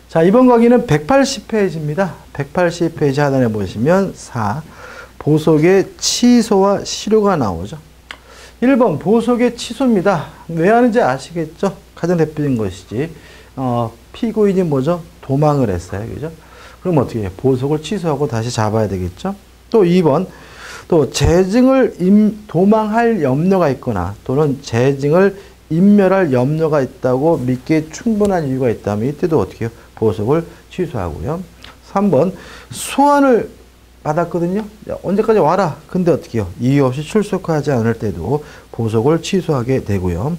자, 이번 강의는 180페이지입니다. 180페이지 하단에 보시면 4. 보석의 취소와 실효가 나오죠. 1번 보석의 취소입니다. 왜 하는지 아시겠죠? 가장 대표적인 것이지. 피고인이 뭐죠? 도망을 했어요. 그죠? 그럼 어떻게 해요? 보석을 취소하고 다시 잡아야 되겠죠? 또 2번, 또 재증을 도망할 염려가 있거나 또는 재증을 인멸할 염려가 있다고 믿기에 충분한 이유가 있다면 이때도 어떻게 해요? 보석을 취소하고요. 3번, 소환을 받았거든요. 언제까지 와라. 근데 어떻게 해요? 이유 없이 출석하지 않을 때도 보석을 취소하게 되고요.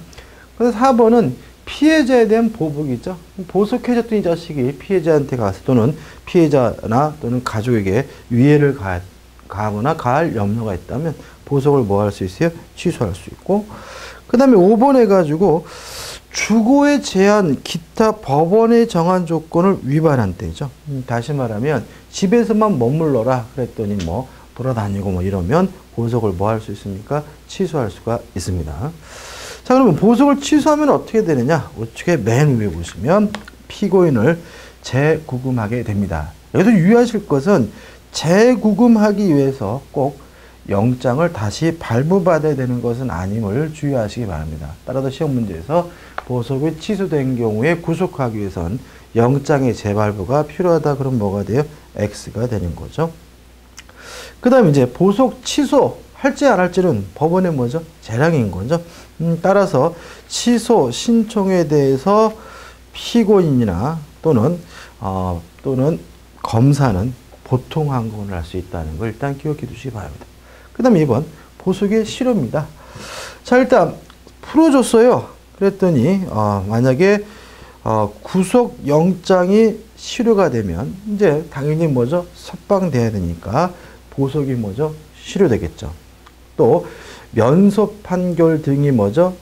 그래서 4번은 피해자에 대한 보복이죠. 보석해줬던 이 자식이 피해자한테 가서 또는 피해자나 또는 가족에게 위해를 가하거나 가할 염려가 있다면 보석을 뭐 할 수 있어요? 취소할 수 있고. 그 다음에 5번 해가지고 주고에 제한 기타 법원에 정한 조건을 위반한 때죠. 다시 말하면 집에서만 머물러라 그랬더니 뭐 돌아다니고 뭐 이러면 보석을 뭐 할 수 있습니까? 취소할 수가 있습니다. 자, 그러면 보석을 취소하면 어떻게 되느냐? 우측에 맨 위에 보시면 피고인을 재구금하게 됩니다. 여기서 유의하실 것은 재구금하기 위해서 꼭 영장을 다시 발부받아야 되는 것은 아님을 주의하시기 바랍니다. 따라서 시험 문제에서 보석이 취소된 경우에 구속하기 위해선 영장의 재발부가 필요하다. 그럼 뭐가 돼요? X가 되는 거죠. 그 다음에 이제 보석 취소 할지 안 할지는 법원의 뭐죠? 재량인 거죠. 따라서 취소 신청에 대해서 피고인이나 또는 검사는 보통 항고를 할 수 있다는 걸 일단 기억해 두시기 바랍니다. 그 다음에 2번 보석의 실효입니다. 자, 일단 풀어줬어요. 그랬더니 만약에 구속영장이 실효가 되면 이제 당연히 뭐죠? 석방돼야 되니까 보석이 뭐죠? 실효되겠죠. 또 면소 판결 등이 뭐죠?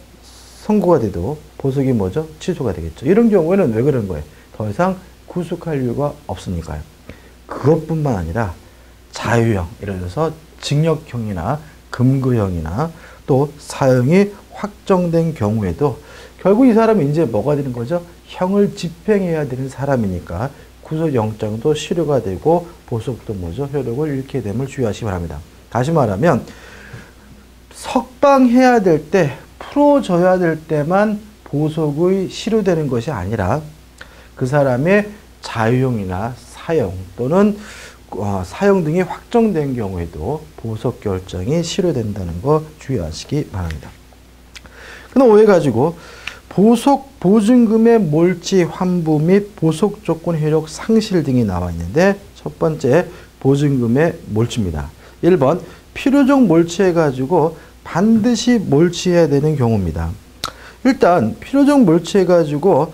선고가 돼도 보석이 뭐죠? 취소가 되겠죠. 이런 경우에는 왜 그런 거예요? 더 이상 구속할 이유가 없으니까요. 그것뿐만 아니라 자유형, 예를 들어서 징역형이나 금고형이나 또 사형이 확정된 경우에도 결국 이 사람이 이제 뭐가 되는 거죠? 형을 집행해야 되는 사람이니까 구속영장도 실효가 되고 보석도 뭐죠? 효력을 잃게 됨을 주의하시기 바랍니다. 다시 말하면 석방해야 될 때, 풀어줘야 될 때만 보석의 실효되는 것이 아니라 그 사람의 자유형이나 사형 또는 사형 등이 확정된 경우에도 보석 결정이 실효된다는 거 주의하시기 바랍니다. 그럼 5회 가지고 보석 보증금의 몰지 환부 및 보석 조건 효력 상실 등이 나와 있는데 첫 번째 보증금의 몰지입니다. 1번 필요적 몰지해 가지고 반드시 몰지해야 되는 경우입니다. 일단 필요적 몰지해 가지고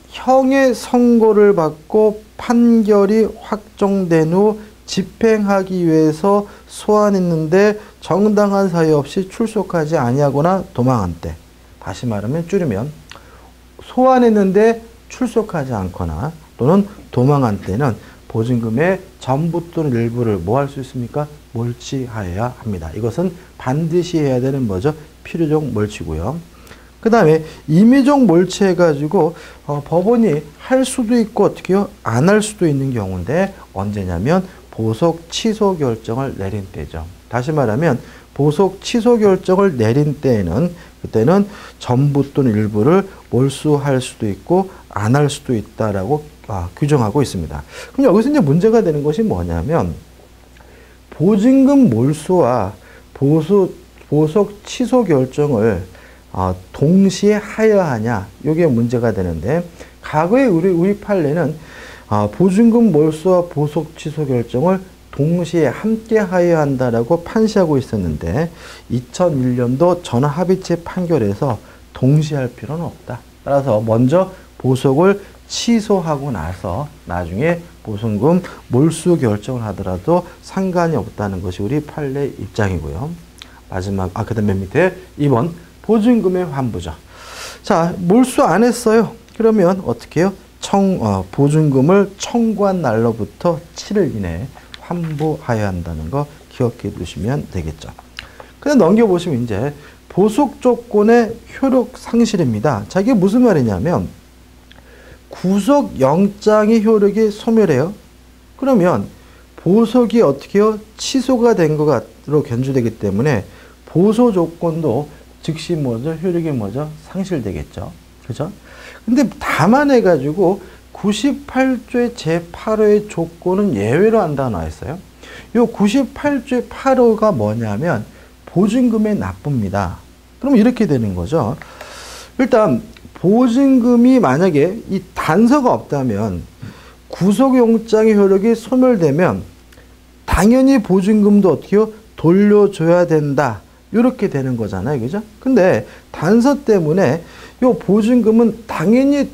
형의 선고를 받고 판결이 확정된 후 집행하기 위해서 소환했는데 정당한 사유 없이 출석하지 아니하거나 도망한 때, 다시 말하면 줄이면 소환했는데 출석하지 않거나 또는 도망한 때는 보증금의 전부 또는 일부를 뭐 할 수 있습니까? 몰지하여야 합니다. 이것은 반드시 해야 되는 뭐죠? 필요적 몰지고요. 그 다음에 임의적 몰지해가지고 법원이 할 수도 있고 어떻게 해요? 안 할 수도 있는 경우인데 언제냐면 보석 취소 결정을 내린 때죠. 다시 말하면 보석 취소 결정을 내린 때에는 그때는 전부 또는 일부를 몰수할 수도 있고 안 할 수도 있다라고 규정하고 있습니다. 그럼 여기서 이제 문제가 되는 것이 뭐냐면 보증금 몰수와 보석 취소 결정을 동시에 하여하냐, 이게 문제가 되는데 과거에 우리 판례는 보증금 몰수와 보석 취소 결정을 동시에 함께 하여한다라고 판시하고 있었는데 2001년도 전합의체 판결에서 동시에 할 필요는 없다. 따라서 먼저 보석을 취소하고 나서 나중에 보증금 몰수 결정을 하더라도 상관이 없다는 것이 우리 판례 입장이고요. 마지막 그 다음 맨 밑에 2번 보증금의 환부죠. 자, 몰수 안 했어요. 그러면 어떻게 해요? 보증금을 청구한 날로부터 7일 이내에 환부하여야 한다는 거 기억해 두시면 되겠죠. 그냥 넘겨보시면 이제 보석 조건의 효력 상실입니다. 자, 이게 무슨 말이냐면 구속영장의 효력이 소멸해요. 그러면 보석이 어떻게 해요? 취소가 된 것으로 견주되기 때문에 보소 조건도 즉시 뭐죠? 효력이 뭐죠? 상실되겠죠. 그죠? 근데 다만 해가지고 98조의 제8호의 조건은 예외로 한다고 나와 있어요. 요 98조의 8호가 뭐냐면 보증금의 납부입니다. 그럼 이렇게 되는 거죠. 일단 보증금이 만약에 이 단서가 없다면 구속영장의 효력이 소멸되면 당연히 보증금도 어떻게 해요? 돌려줘야 된다. 이렇게 되는 거잖아요. 그죠? 근데 단서 때문에 요 보증금은 당연히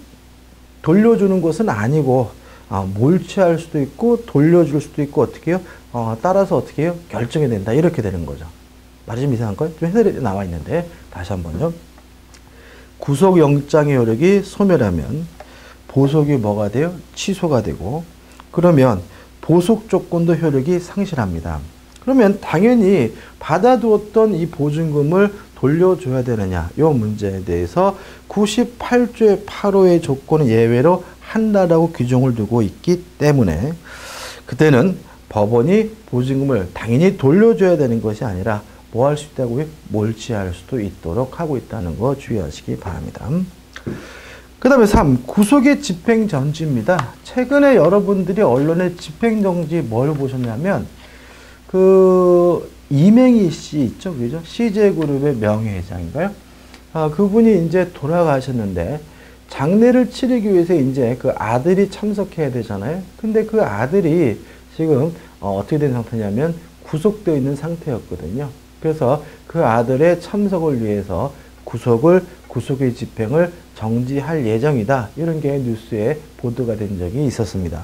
돌려주는 것은 아니고 몰취할 수도 있고 돌려줄 수도 있고 어떻게 해요? 따라서 어떻게 해요? 결정이 된다. 이렇게 되는 거죠. 말이 좀 이상한 거예요? 좀 해설이 나와 있는데 다시 한번요. 구속영장의 효력이 소멸하면 보석이 뭐가 돼요? 취소가 되고 그러면 보석 조건도 효력이 상실합니다. 그러면 당연히 받아두었던 이 보증금을 돌려줘야 되느냐 이 문제에 대해서 98조의 8호의 조건은 예외로 한다라고 규정을 두고 있기 때문에 그때는 법원이 보증금을 당연히 돌려줘야 되는 것이 아니라 뭐 할 수 있다고요? 몰취할 수도 있도록 하고 있다는 거 주의하시기 바랍니다. 그 다음에 3. 구속의 집행정지입니다. 최근에 여러분들이 언론에 집행정지 뭘 보셨냐면 이맹희 씨 있죠? 그죠? CJ그룹의 명예회장인가요? 그분이 이제 돌아가셨는데 장례를 치르기 위해서 이제 그 아들이 참석해야 되잖아요. 근데 그 아들이 지금 어떻게 된 상태냐면 구속되어 있는 상태였거든요. 그래서 그 아들의 참석을 위해서 구속의 집행을 정지할 예정이다. 이런 게 뉴스에 보도가 된 적이 있었습니다.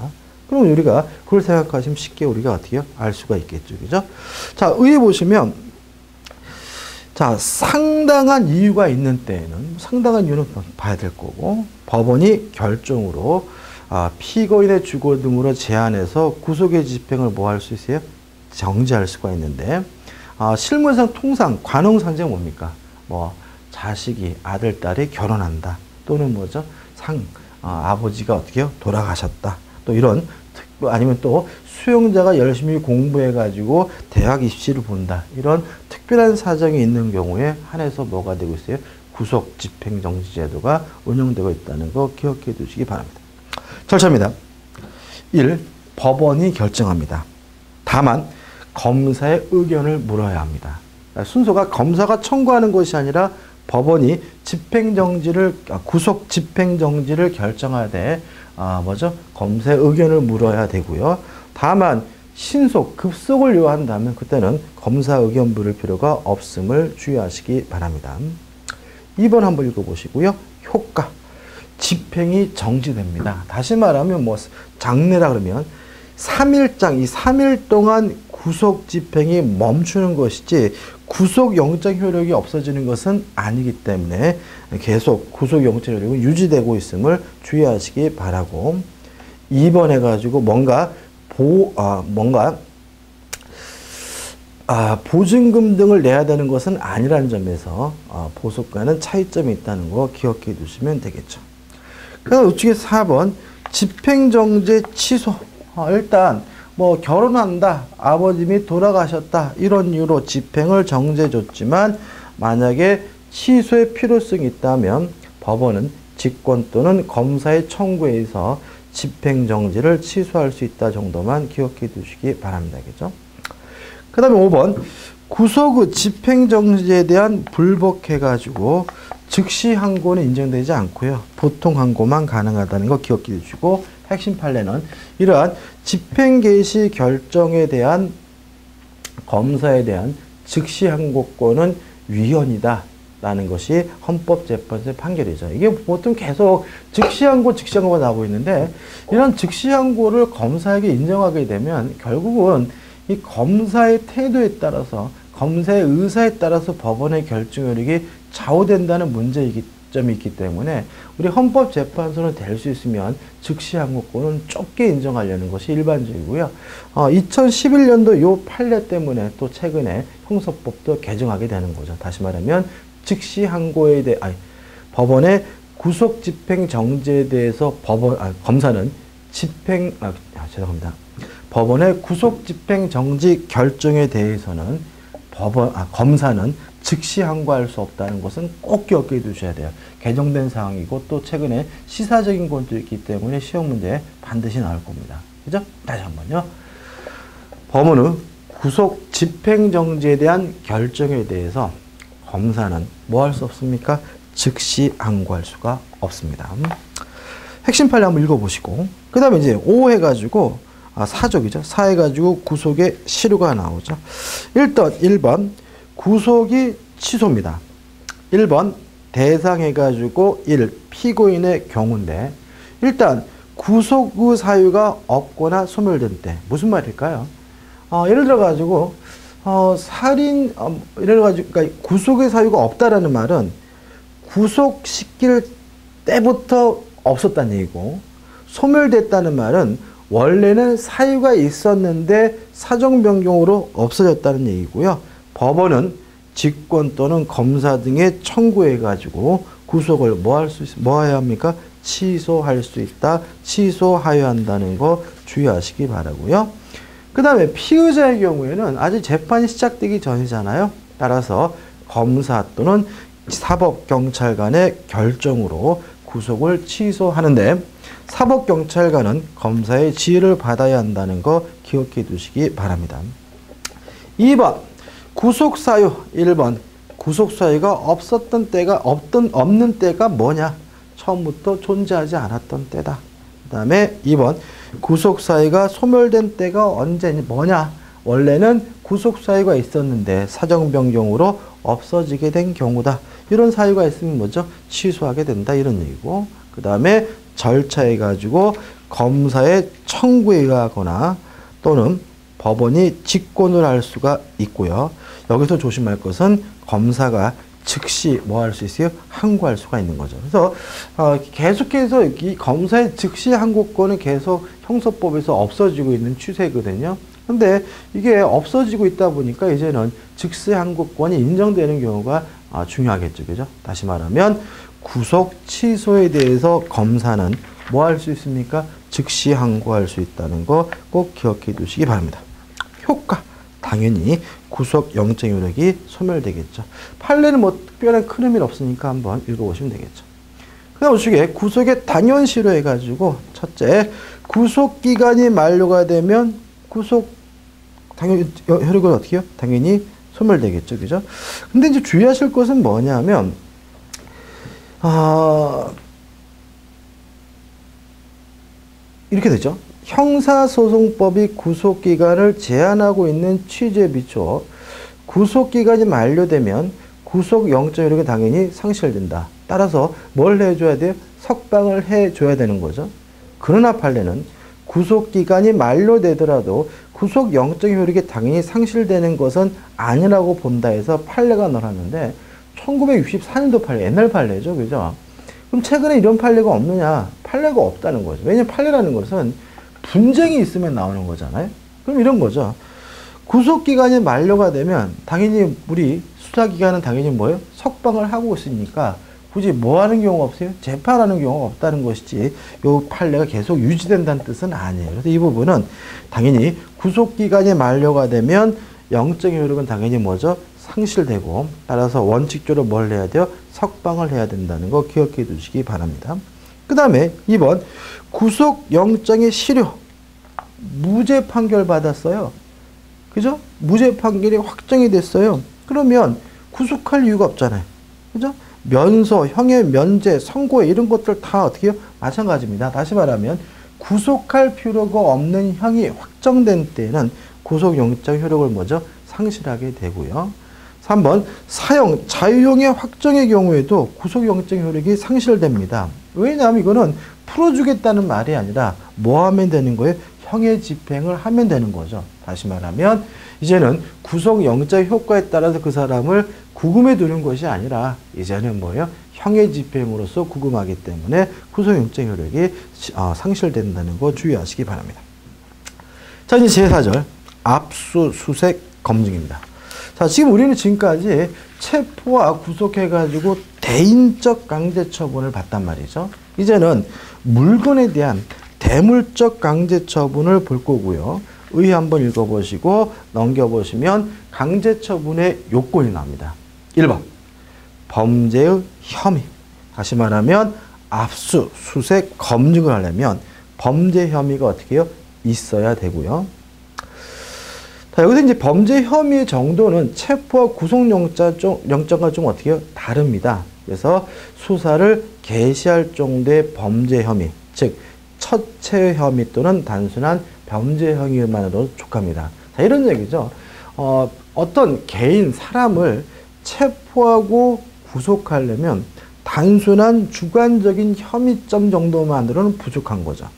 그럼 우리가 그걸 생각하시면 쉽게 우리가 어떻게 해요? 알 수가 있겠죠. 그죠? 자, 의에 보시면 자, 상당한 이유가 있는 때에는 상당한 이유는 봐야 될 거고 법원이 결정으로 피고인의 주거 등으로 제한해서 구속의 집행을 뭐 할 수 있어요? 정지할 수가 있는데 실무상 통상 관홍상제가 뭡니까? 뭐 자식이 아들 딸이 결혼한다 또는 뭐죠? 아버지가 어떻게 해요? 돌아가셨다 또 이런 아니면 또 수용자가 열심히 공부해 가지고 대학 입시를 본다 이런 특별한 사정이 있는 경우에 한해서 뭐가 되고 있어요? 구속 집행정지 제도가 운영되고 있다는 거 기억해 두시기 바랍니다. 절차입니다. 1. 법원이 결정합니다. 다만 검사의 의견을 물어야 합니다. 순서가 검사가 청구하는 것이 아니라 법원이 구속 집행정지를 결정하되 검사의 의견을 물어야 되고요. 다만 급속을 요한다면 그때는 검사 의견 물을 필요가 없음을 주의하시기 바랍니다. 2번 한번 읽어보시고요. 효과. 집행이 정지됩니다. 다시 말하면 장례라 그러면 3일장, 이 3일 동안 구속 집행이 멈추는 것이지 구속 영장 효력이 없어지는 것은 아니기 때문에 계속 구속 영장 효력은 유지되고 있음을 주의하시기 바라고 2번 해가지고 보증금 등을 내야 되는 것은 아니라는 점에서 보석과는 차이점이 있다는 거 기억해 두시면 되겠죠. 그다음 우측에 4번 집행정지 취소. 일단 결혼한다, 아버님이 돌아가셨다 이런 이유로 집행을 정지해줬지만 만약에 취소의 필요성이 있다면 법원은 직권 또는 검사의 청구에 의해서 집행정지를 취소할 수 있다 정도만 기억해 두시기 바랍니다. 그죠? 그 다음에 5번 구속 집행정지에 대한 불복해가지고 즉시 항고는 인정되지 않고요. 보통 항고만 가능하다는 거 기억해 두시고 핵심 판례는 이러한 집행개시 결정에 대한 검사에 대한 즉시 항고권은 위헌이다 라는 것이 헌법재판소의 판결이죠. 이게 보통 계속 즉시 항고가 나오고 있는데 이런 즉시 항고를 검사에게 인정하게 되면 결국은 이 검사의 태도에 따라서 검사의 의사에 따라서 법원의 결정효력이 좌우된다는 문제점이 있기 때문에 우리 헌법재판소는 될 수 있으면 즉시 항고권은 좁게 인정하려는 것이 일반적이고요. 2011년도 요 판례 때문에 또 최근에 형사법도 개정하게 되는 거죠. 다시 말하면 즉시 항고에 대해 법원의 구속 집행 정지에 대해서 검사는 죄송합니다. 법원의 구속 집행 정지 결정에 대해서는 검사는 즉시 항고할 수 없다는 것은 꼭 기억해 두셔야 돼요. 개정된 사항이고 또 최근에 시사적인 것도 있기 때문에 시험 문제에 반드시 나올 겁니다. 그죠? 다시 한번요. 법원의 구속 집행 정지에 대한 결정에 대해서 검사는 뭐 할 수 없습니까? 즉시 항고할 수가 없습니다. 핵심 판례 한번 읽어보시고 그 다음에 이제 5 해가지고 4족이죠. 4 해가지고 구속의 실효가 나오죠. 일단 1번 구속이 취소입니다. 1번 대상 해가지고 1 피고인의 경우인데 일단 구속의 사유가 없거나 소멸된 때 무슨 말일까요? 예를 들어 가지고 살인 예를 들어 가지고 그러니까 구속의 사유가 없다라는 말은 구속시킬 때부터 없었다는 얘기고 소멸됐다는 말은 원래는 사유가 있었는데 사정 변경으로 없어졌다는 얘기고요. 법원은 직권 또는 검사 등에 청구해 가지고 구속을 뭐 해야 합니까? 취소할 수 있다. 취소하여야 한다는 거 주의하시기 바라고요. 그 다음에 피의자의 경우에는 아직 재판이 시작되기 전이잖아요. 따라서 검사 또는 사법경찰관의 결정으로 구속을 취소하는데 사법경찰관은 검사의 지휘를 받아야 한다는 거 기억해 두시기 바랍니다. 2번 구속사유 1번 구속사유가 없는 때가 뭐냐? 처음부터 존재하지 않았던 때다. 그 다음에 2번 구속사유가 소멸된 때가 언제냐? 뭐냐? 원래는 구속사유가 있었는데 사정변경으로 없어지게 된 경우다. 이런 사유가 있으면 뭐죠? 취소하게 된다. 이런 얘기고 그 다음에 절차해가지고 검사의 청구에 의하거나 또는 법원이 직권을 할 수가 있고요. 여기서 조심할 것은 검사가 즉시 뭐 할 수 있어요? 항고할 수가 있는 거죠. 그래서 계속해서 이 검사의 즉시 항고권은 계속 형사법에서 없어지고 있는 추세거든요. 근데 이게 없어지고 있다 보니까 이제는 즉시 항고권이 인정되는 경우가 중요하겠죠. 그죠? 다시 말하면 구속 취소에 대해서 검사는 뭐 할 수 있습니까? 즉시 항고할 수 있다는 거 꼭 기억해 두시기 바랍니다. 효과. 당연히 구속 영장 효력이 소멸되겠죠. 판례는 뭐 특별한 큰 의미는 없으니까 한번 읽어보시면 되겠죠. 그 다음 우측에 구속의 당연 실효해가지고 첫째, 구속기간이 만료가 되면 구속 당연 효력은 어떻게 해요? 당연히 소멸되겠죠. 그죠? 근데 이제 주의하실 것은 뭐냐면, 이렇게 되죠. 형사소송법이 구속기간을 제한하고 있는 취지에 비추어 구속기간이 만료되면 구속영장 효력이 당연히 상실된다. 따라서 뭘 해줘야 돼요? 석방을 해줘야 되는 거죠. 그러나 판례는 구속기간이 만료되더라도 구속영장 효력이 당연히 상실되는 것은 아니라고 본다 해서 판례가 나왔는데 1964년도 판례, 옛날 판례죠. 그죠? 그럼 최근에 이런 판례가 없느냐? 판례가 없다는 거죠. 왜냐하면 판례라는 것은 분쟁이 있으면 나오는 거잖아요. 그럼 이런 거죠. 구속기간이 만료가 되면 당연히 우리 수사기관은 당연히 뭐예요? 석방을 하고 있으니까 굳이 뭐 하는 경우가 없어요? 재판하는 경우가 없다는 것이지 이 판례가 계속 유지된다는 뜻은 아니에요. 그래서 이 부분은 당연히 구속기간이 만료가 되면 영장 효력은 당연히 뭐죠? 상실되고 따라서 원칙적으로 뭘 해야 돼요? 석방을 해야 된다는 거 기억해 두시기 바랍니다. 그 다음에 2번 구속영장의 실효. 무죄 판결 받았어요. 그죠? 무죄 판결이 확정이 됐어요. 그러면 구속할 이유가 없잖아요. 그죠? 면소, 형의 면제, 선고에 이런 것들 다 어떻게 해요? 마찬가지입니다. 다시 말하면 구속할 필요가 없는 형이 확정된 때에는 구속영장 효력을 뭐죠? 상실하게 되고요. 3번 사형, 자유형의 확정의 경우에도 구속영장 효력이 상실됩니다. 왜냐하면 이거는 풀어주겠다는 말이 아니라 뭐 하면 되는 거예요? 형의 집행을 하면 되는 거죠. 다시 말하면 이제는 구속영장 효과에 따라서 그 사람을 구금해 두는 것이 아니라 이제는 뭐예요? 형의 집행으로서 구금하기 때문에 구속영장 효력이 상실된다는 거 주의하시기 바랍니다. 자, 이제 제4절 압수수색 검증입니다. 자, 지금 우리는 지금까지 체포와 구속해가지고 대인적 강제 처분을 받단 말이죠. 이제는 물건에 대한 대물적 강제 처분을 볼 거고요. 의의 한번 읽어보시고 넘겨보시면 강제 처분의 요건이 나옵니다. 1번 범죄의 혐의. 다시 말하면 압수, 수색, 검증을 하려면 범죄 혐의가 어떻게 해요? 있어야 되고요. 자, 여기서 이제 범죄 혐의 정도는 체포와 구속영장과 좀 어떻게 해요? 다릅니다. 그래서 수사를 개시할 정도의 범죄 혐의, 즉 첫체 혐의 또는 단순한 범죄 혐의만으로 족합니다. 자, 이런 얘기죠. 어떤 개인, 사람을 체포하고 구속하려면 단순한 주관적인 혐의점 정도만으로는 부족한 거죠.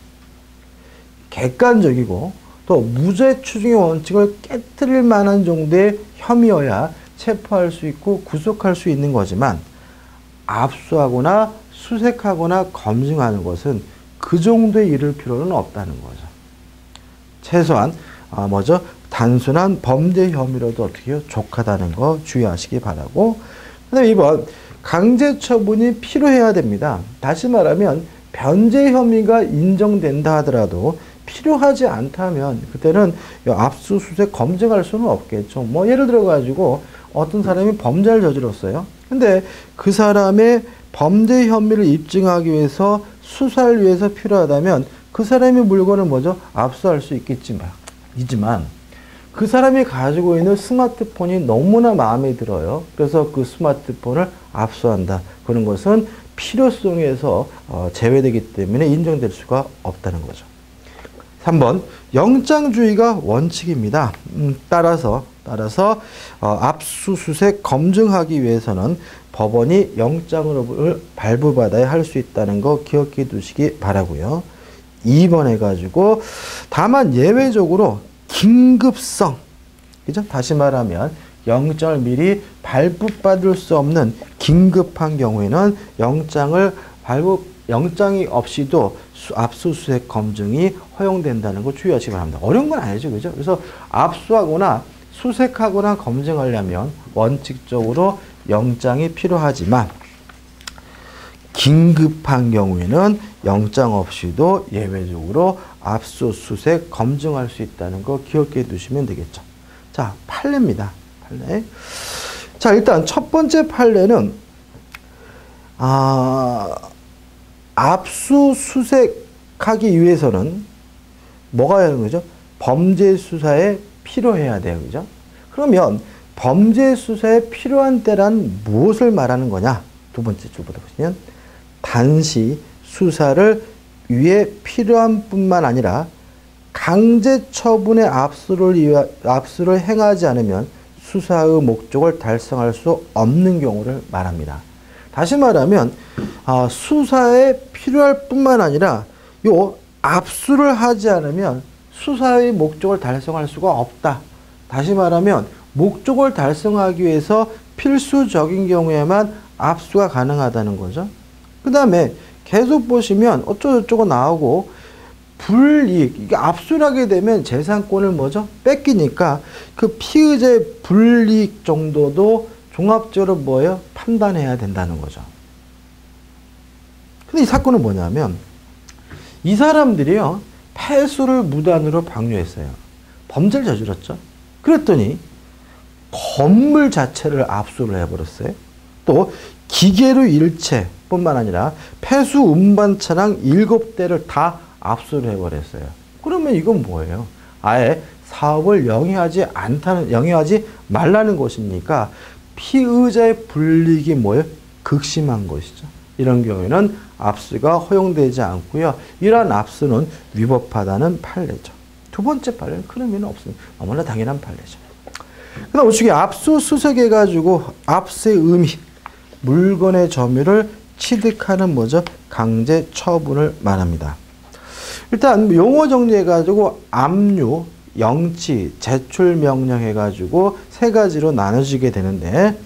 객관적이고 또 무죄 추정의 원칙을 깨트릴 만한 정도의 혐의여야 체포할 수 있고 구속할 수 있는 거지만 압수하거나 수색하거나 검증하는 것은 그 정도에 이를 필요는 없다는 거죠. 최소한 단순한 범죄 혐의로도 어떻게 해요? 족하다는 거 주의하시기 바라고. 그다음에 2번 강제 처분이 필요해야 됩니다. 다시 말하면 변제 혐의가 인정된다 하더라도 필요하지 않다면 그때는 압수수색 검증할 수는 없겠죠. 뭐 예를 들어 가지고 어떤 사람이 범죄를 저질렀어요. 근데 그 사람의 범죄 혐의를 입증하기 위해서 수사를 위해서 필요하다면 그 사람의 물건을 압수할 수 있겠지만 그 사람이 가지고 있는 스마트폰이 너무나 마음에 들어요. 그래서 그 스마트폰을 압수한다. 그런 것은 필요성에서 제외되기 때문에 인정될 수가 없다는 거죠. 3번 영장주의가 원칙입니다. 따라서 압수수색 검증하기 위해서는 법원이 영장을 발부받아야 할 수 있다는 거 기억해 두시기 바라고요. 2번 해가지고 다만 예외적으로 긴급성, 그죠? 다시 말하면 영장을 미리 발부받을 수 없는 긴급한 경우에는 영장이 없이도 압수수색 검증이 허용된다는 거 주의하시기 바랍니다. 어려운 건 아니죠, 그죠? 그래서 압수하거나 수색하거나 검증하려면 원칙적으로 영장이 필요하지만 긴급한 경우에는 영장 없이도 예외적으로 압수수색 검증할 수 있다는 거 기억해 두시면 되겠죠. 자, 판례입니다. 판례. 자, 일단 첫 번째 판례는 압수수색하기 위해서는 뭐가 해야 하는 거죠? 범죄 수사에 필요해야 돼요. 그죠? 그러면 범죄 수사에 필요한 때란 무엇을 말하는 거냐? 두 번째 줄부터 보시면 단시 수사를 위해 필요한 뿐만 아니라 강제 처분의 압수를 행하지 않으면 수사의 목적을 달성할 수 없는 경우를 말합니다. 다시 말하면 수사에 필요할 뿐만 아니라 요 압수를 하지 않으면 수사의 목적을 달성할 수가 없다. 다시 말하면 목적을 달성하기 위해서 필수적인 경우에만 압수가 가능하다는 거죠. 그 다음에 계속 보시면 어쩌고저쩌고 나오고 불이익, 이게 압수를 하게 되면 재산권을 뺏기니까 그 피의자의 불이익 정도도 종합적으로 판단해야 된다는 거죠. 근데 이 사건은 뭐냐면 이 사람들이요 폐수를 무단으로 방류했어요. 범죄를 저질렀죠. 그랬더니 건물 자체를 압수를 해버렸어요. 또 기계류 일체 뿐만 아니라 폐수 운반 차량 7대를 다 압수를 해버렸어요. 그러면 이건 뭐예요? 아예 사업을 영위하지 말라는 것입니까? 피의자의 불이익이 극심한 것이죠. 이런 경우에는 압수가 허용되지 않고요. 이러한 압수는 위법하다는 판례죠. 두 번째 판례는 큰 의미는 없습니다. 너무나 당연한 판례죠. 그 다음 우측에 압수수색해가지고 압수의 의미, 물건의 점유를 취득하는 강제 처분을 말합니다. 일단 용어 정리해가지고 압류, 영치, 제출 명령 해가지고 세 가지로 나눠지게 되는데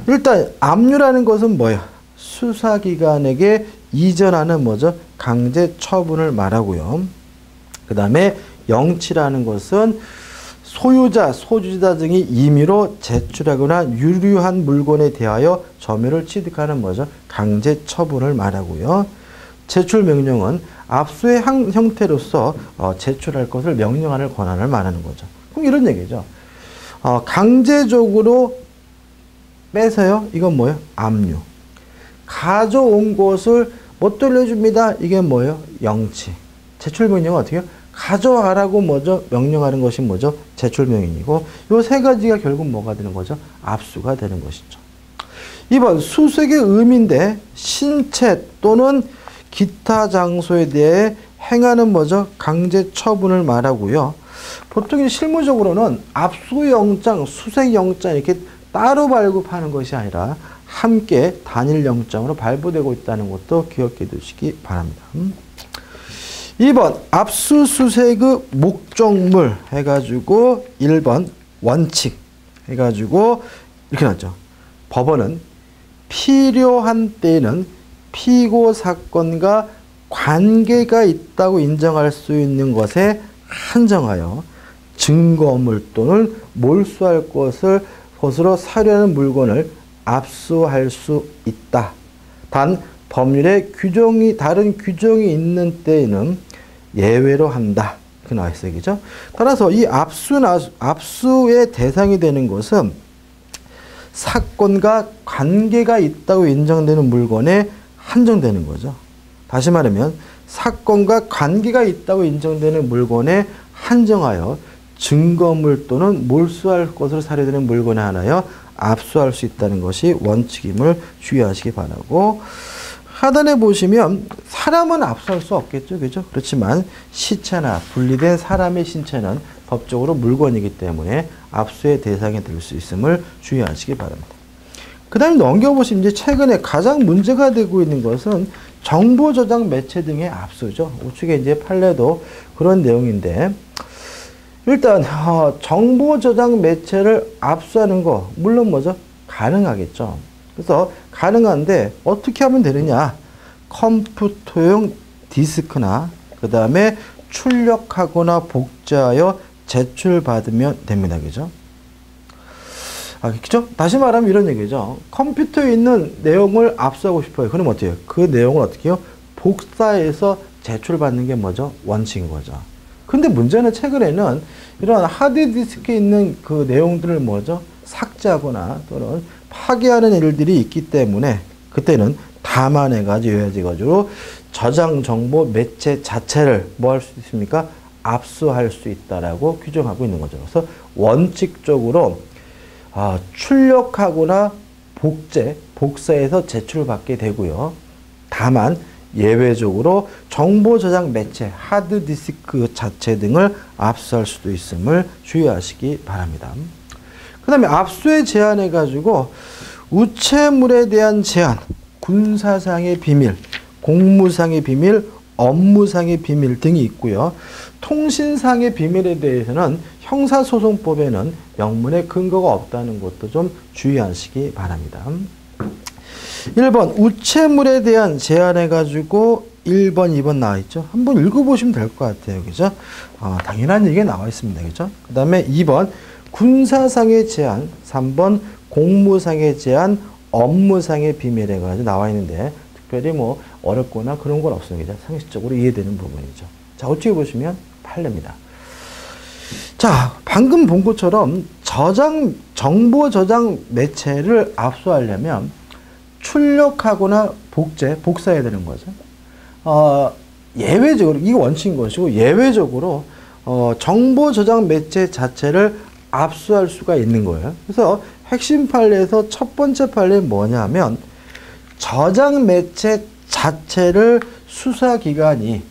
일단 압류라는 것은 뭐예요? 수사기관에게 이전하는 강제 처분을 말하고요. 그 다음에 영치라는 것은 소유자, 소지자 등이 임의로 제출하거나 유류한 물건에 대하여 점유를 취득하는 뭐죠? 강제 처분을 말하고요. 제출 명령은 압수의 형태로서 제출할 것을 명령하는 권한을 말하는 거죠. 그럼 이런 얘기죠. 강제적으로 빼서요. 이건 뭐예요? 압류. 가져온 것을 못 돌려줍니다. 이게 뭐예요? 영치. 제출 명령은 어떻게 해요? 가져와라고 뭐죠? 명령하는 것이 뭐죠? 제출 명령이고 요 세 가지가 결국 뭐가 되는 거죠? 압수가 되는 것이죠. 2번 수색의 의미인데 신체 또는 기타 장소에 대해 행하는 뭐죠? 강제 처분을 말하고요. 보통 실무적으로는 압수영장, 수색영장 이렇게 따로 발급하는 것이 아니라 함께 단일영장으로 발부되고 있다는 것도 기억해 두시기 바랍니다. 2번 압수수색의 목적물 해가지고 1번 원칙 해가지고 이렇게 나왔죠. 법원은 필요한 때에는 피고 사건과 관계가 있다고 인정할 수 있는 것에 한정하여 증거물 또는 몰수할 것으로 사료하는 물건을 압수할 수 있다. 단 법률에 다른 규정이 있는 때에는 예외로 한다. 그 나와 있어요. 그죠? 따라서 이 압수의 대상이 되는 것은 사건과 관계가 있다고 인정되는 물건에 한정되는 거죠. 다시 말하면 사건과 관계가 있다고 인정되는 물건에 한정하여 증거물 또는 몰수할 것으로 사료되는 물건에 한하여 압수할 수 있다는 것이 원칙임을 주의하시기 바라고, 하단에 보시면 사람은 압수할 수 없겠죠. 그죠? 그렇지만 시체나 분리된 사람의 신체는 법적으로 물건이기 때문에 압수의 대상이 될 수 있음을 주의하시기 바랍니다. 그 다음에 넘겨보시면 이제 최근에 가장 문제가 되고 있는 것은 정보 저장 매체 등의 압수죠. 우측에 이제 판례도 그런 내용인데, 일단 정보 저장 매체를 압수하는 거 물론 뭐죠? 가능하겠죠. 그래서 가능한데 어떻게 하면 되느냐? 컴퓨터용 디스크나 그 다음에 출력하거나 복제하여 제출받으면 됩니다. 그죠? 그죠? 다시 말하면 이런 얘기죠. 컴퓨터에 있는 내용을 압수하고 싶어요. 그럼 어떻게 해요? 그 내용을 어떻게 해요? 복사해서 제출받는 게 뭐죠? 원칙인 거죠. 근데 문제는 최근에는 이런 하드디스크에 있는 그 내용들을 뭐죠? 삭제하거나 또는 파괴하는 일들이 있기 때문에 그때는 담아내가지고 저장 정보 매체 자체를 뭐 할 수 있습니까? 압수할 수 있다라고 규정하고 있는 거죠. 그래서 원칙적으로 출력하거나 복사해서 제출받게 되고요. 다만 예외적으로 정보 저장 매체, 하드디스크 자체 등을 압수할 수도 있음을 주의하시기 바랍니다. 그 다음에 압수에 제한해가지고 우체물에 대한 제한, 군사상의 비밀, 공무상의 비밀, 업무상의 비밀 등이 있고요. 통신상의 비밀에 대해서는 형사소송법에는 명문의 근거가 없다는 것도 좀 주의하시기 바랍니다. 1번 우체물에 대한 제한해가지고 1번, 2번 나와 있죠. 한번 읽어보시면 될 것 같아요. 그죠? 당연한 얘기가 나와 있습니다. 그죠? 그 다음에 2번 군사상의 제한, 3번 공무상의 제한, 업무상의 비밀 해가지고 나와 있는데 특별히 뭐 어렵거나 그런 건 없습니다. 상식적으로 이해되는 부분이죠. 자, 어떻게 보시면 판례입니다. 자, 방금 본 것처럼 정보 저장 매체를 압수하려면 출력하거나 복사해야 되는 거죠. 예외적으로, 이게 원칙인 것이고, 예외적으로, 정보 저장 매체 자체를 압수할 수가 있는 거예요. 그래서 핵심 판례에서 첫 번째 판례는 뭐냐면, 저장 매체 자체를 수사기관이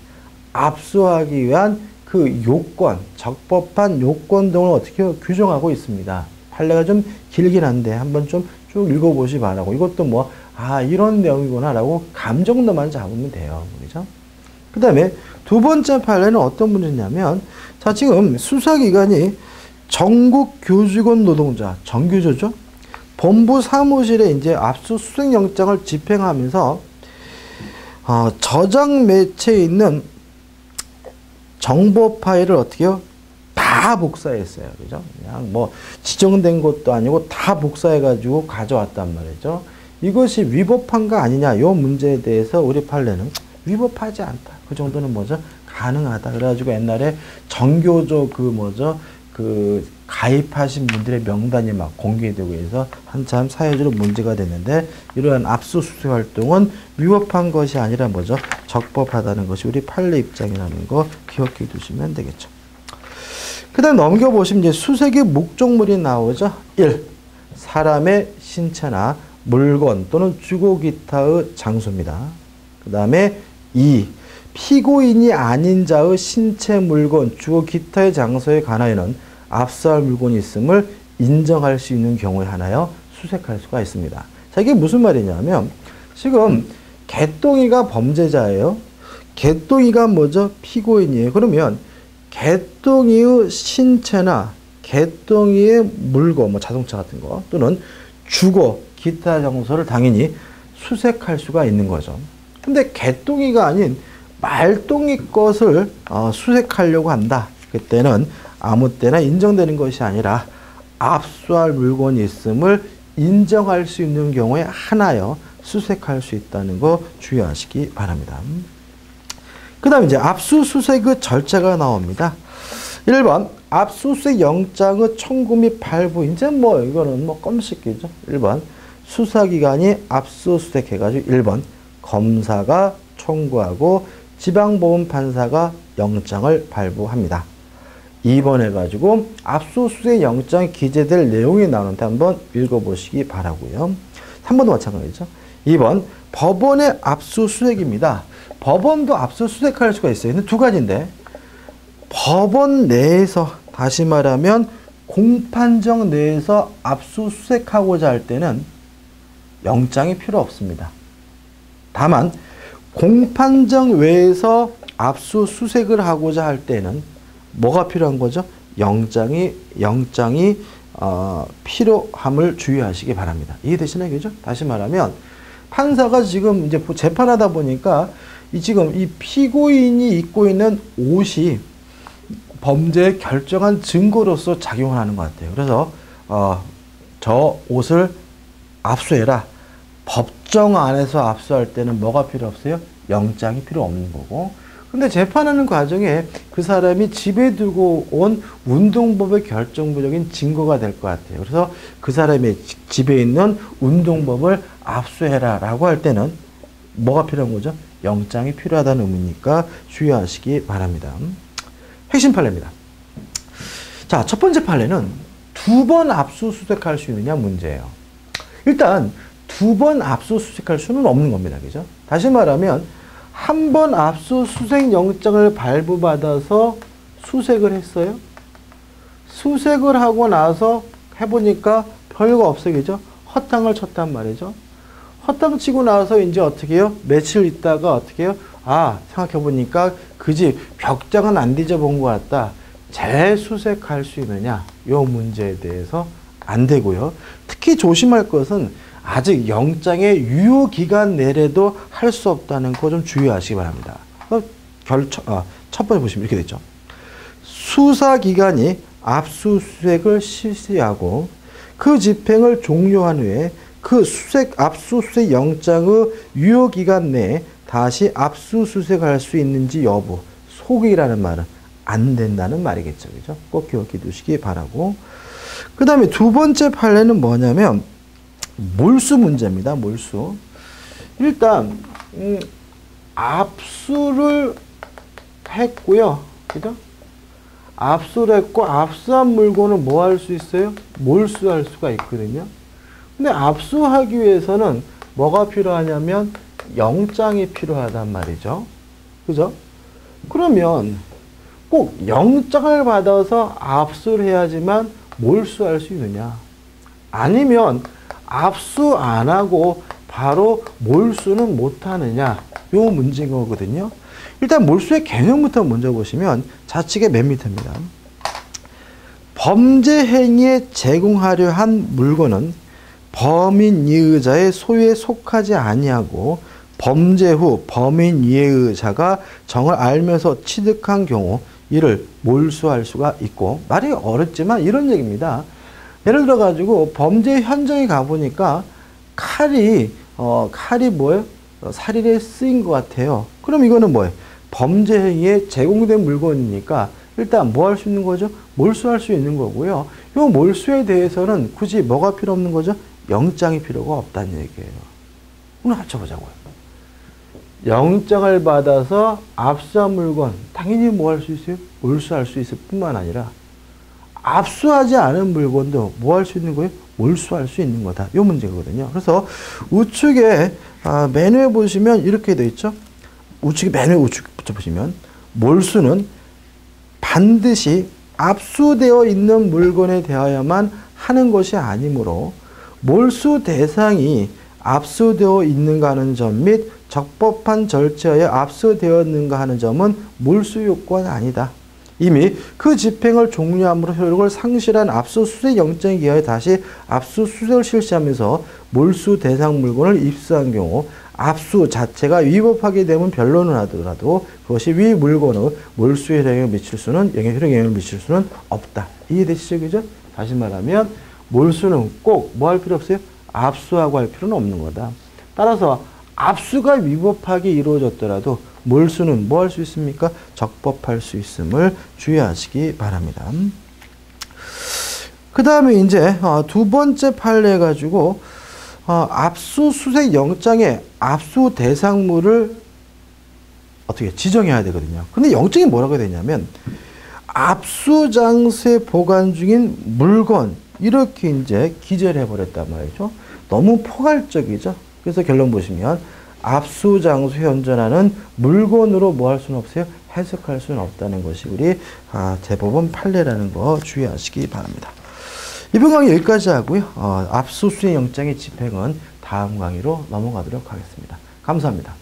압수하기 위한 그 요건, 적법한 요건 등을 어떻게 규정하고 있습니다. 판례가 좀 길긴 한데 한번 좀 쭉 읽어보시 바라고. 이것도 뭐, 이런 내용이구나 라고 감 정도만 잡으면 돼요. 그죠? 그 다음에 두 번째 판례는 어떤 문제냐면, 자, 지금 수사기관이 전국 교직원 노동자, 정규조죠? 본부 사무실에 이제 압수수색영장을 집행하면서, 저장 매체에 있는 정보 파일을 어떻게 해요? 다 다 복사했어요. 그죠? 그냥 뭐 지정된 것도 아니고 다 복사해가지고 가져왔단 말이죠. 이것이 위법한가 아니냐, 요 문제에 대해서 우리 판례는 위법하지 않다. 그 정도는 뭐죠? 가능하다. 그래가지고 옛날에 정교조 가입하신 분들의 명단이 막 공개되고 해서 한참 사회적으로 문제가 됐는데, 이러한 압수수색 활동은 위법한 것이 아니라 뭐죠? 적법하다는 것이 우리 판례 입장이라는 거 기억해 두시면 되겠죠. 그 다음 넘겨보시면 이제 수색의 목적물이 나오죠. 1. 사람의 신체나 물건 또는 주거 기타의 장소입니다. 그 다음에 2. 피고인이 아닌 자의 신체, 물건, 주거 기타의 장소에 관하여는 압수할 물건이 있음을 인정할 수 있는 경우에 하나여 수색할 수가 있습니다. 자, 이게 무슨 말이냐면 지금 개똥이가 범죄자예요. 개똥이가 뭐죠? 피고인이에요. 그러면 개똥이의 신체나 개똥이의 물건, 뭐 자동차 같은 거 또는 주거, 기타 장소를 당연히 수색할 수가 있는 거죠. 근데 개똥이가 아닌 말똥이 것을 수색하려고 한다. 그때는 아무 때나 인정되는 것이 아니라 압수할 물건이 있음을 인정할 수 있는 경우에 하나여 수색할 수 있다는 거 주의하시기 바랍니다. 그 다음에 이제 압수수색의 절차가 나옵니다. 1번, 압수수색 영장의 청구 및 발부. 이제 뭐, 이거는 뭐 껌씹기죠. 1번, 수사기관이 압수수색 해가지고 1번, 검사가 청구하고 지방보훈판사가 영장을 발부합니다. 2번 해가지고 압수수색 영장에 기재될 내용이 나오는데 한번 읽어보시기 바라고요. 3번도 마찬가지죠. 2번, 법원의 압수수색입니다. 법원도 압수수색할 수가 있어요. 근데 두 가지인데, 법원 내에서, 다시 말하면 공판정 내에서 압수수색하고자 할 때는 영장이 필요 없습니다. 다만 공판정 외에서 압수수색을 하고자 할 때는 뭐가 필요한 거죠? 영장이 필요함을 주의하시기 바랍니다. 이해되시나요? 그죠? 다시 말하면 판사가 지금 이제 재판하다 보니까 지금 이 피고인이 입고 있는 옷이 범죄의 결정한 증거로서 작용하는 것 같아요. 그래서 저 옷을 압수해라. 법정 안에서 압수할 때는 뭐가 필요 없어요? 영장이 필요 없는 거고. 근데 재판하는 과정에 그 사람이 집에 두고 온 운동법의 결정부적인 증거가 될 것 같아요. 그래서 그 사람의 집에 있는 운동법을 압수해라 라고 할 때는 뭐가 필요한 거죠? 영장이 필요하다는 의미니까 주의하시기 바랍니다. 핵심 판례입니다. 자, 첫 번째 판례는 두 번 압수수색할 수 있느냐 문제예요. 일단 두 번 압수수색할 수는 없는 겁니다. 그죠? 다시 말하면 한 번 압수수색 영장을 발부받아서 수색을 했어요. 수색을 하고 나서 해보니까 별거 없어요. 그죠? 헛땅을 쳤단 말이죠. 헛땅 치고 나서 이제 어떻게 해요? 며칠 있다가 어떻게 해요? 아, 생각해보니까 그 집 벽장은 안 뒤져본 것 같다. 재수색할 수 있느냐? 이 문제에 대해서 안 되고요. 특히 조심할 것은 아직 영장의 유효기간 내래도 할 수 없다는 거 좀 주의하시기 바랍니다. 첫 번째 보시면 이렇게 됐죠. 수사기관이 압수수색을 실시하고 그 집행을 종료한 후에 그 압수수색 영장의 유효기간 내에 다시 압수수색할 수 있는지 여부, 속이라는 말은 안 된다는 말이겠죠. 그죠? 꼭 기억해 두시기 바라고. 그 다음에 두 번째 판례는 뭐냐면 몰수 문제입니다. 몰수. 일단 압수를 했고요. 그죠? 압수를 했고 압수한 물건을 뭐 할 수 있어요? 몰수할 수가 있거든요. 근데 압수하기 위해서는 뭐가 필요하냐면 영장이 필요하단 말이죠. 그죠? 그러면 꼭 영장을 받아서 압수를 해야지만 몰수할 수 있느냐? 아니면 압수 안 하고 바로 몰수는 못 하느냐? 요 문제인 거거든요. 일단 몰수의 개념부터 먼저 보시면 좌측에 맨 밑입니다. 범죄 행위에 제공하려 한 물건은 범인 이의자의 소유에 속하지 아니하고 범죄 후 범인 이의자가 정을 알면서 취득한 경우 이를 몰수할 수가 있고, 말이 어렵지만 이런 얘기입니다. 예를 들어 가지고 범죄 현장에 가보니까 칼이 뭐예요? 살인에 쓰인 것 같아요. 그럼 이거는 뭐예요? 범죄 행위에 제공된 물건이니까 일단 뭐 할 수 있는 거죠? 몰수할 수 있는 거고요. 이 몰수에 대해서는 굳이 뭐가 필요 없는 거죠? 영장이 필요가 없다는 얘기예요. 오늘 합쳐보자고요. 영장을 받아서 압수한 물건, 당연히 뭐 할 수 있어요? 몰수할 수 있을 뿐만 아니라 압수하지 않은 물건도 뭐 할 수 있는 거예요? 몰수할 수 있는 거다. 이 문제거든요. 그래서 우측에 맨 위에 보시면 이렇게 되어 있죠. 우측에 맨 위에 우측부터 보시면 몰수는 반드시 압수되어 있는 물건에 대하여만 하는 것이 아니므로 몰수 대상이 압수되어 있는가 하는 점 및 적법한 절차에 압수되었는가 하는 점은 몰수 요건이 아니다. 이미 그 집행을 종료함으로 효력을 상실한 압수수색 영장에 기하여 다시 압수수색을 실시하면서 몰수 대상 물건을 입수한 경우 압수 자체가 위법하게 되면 변론을 하더라도 그것이 위 물건의 몰수에 영향을 미칠 수는 없다. 이해되시죠? 그죠? 다시 말하면 몰수는 꼭 뭐 할 필요 없어요? 압수하고 할 필요는 없는 거다. 따라서 압수가 위법하게 이루어졌더라도 몰수는 뭐 할 수 있습니까? 적법할 수 있음을 주의하시기 바랍니다. 그 다음에 이제 두 번째 판례 가지고 압수수색 영장의 압수 대상물을 어떻게 지정해야 되거든요. 근데 영장이 뭐라고 해야 되냐면 압수 장소에 보관 중인 물건 이렇게 이제 기재를 해버렸단 말이죠. 너무 포괄적이죠. 그래서 결론 보시면 압수 장소에 현존하는 물건으로 뭐 할 수는 없어요? 해석할 수는 없다는 것이 우리 대법원 판례라는 거 주의하시기 바랍니다. 이번 강의 여기까지 하고요. 압수수색 영장의 집행은 다음 강의로 넘어가도록 하겠습니다. 감사합니다.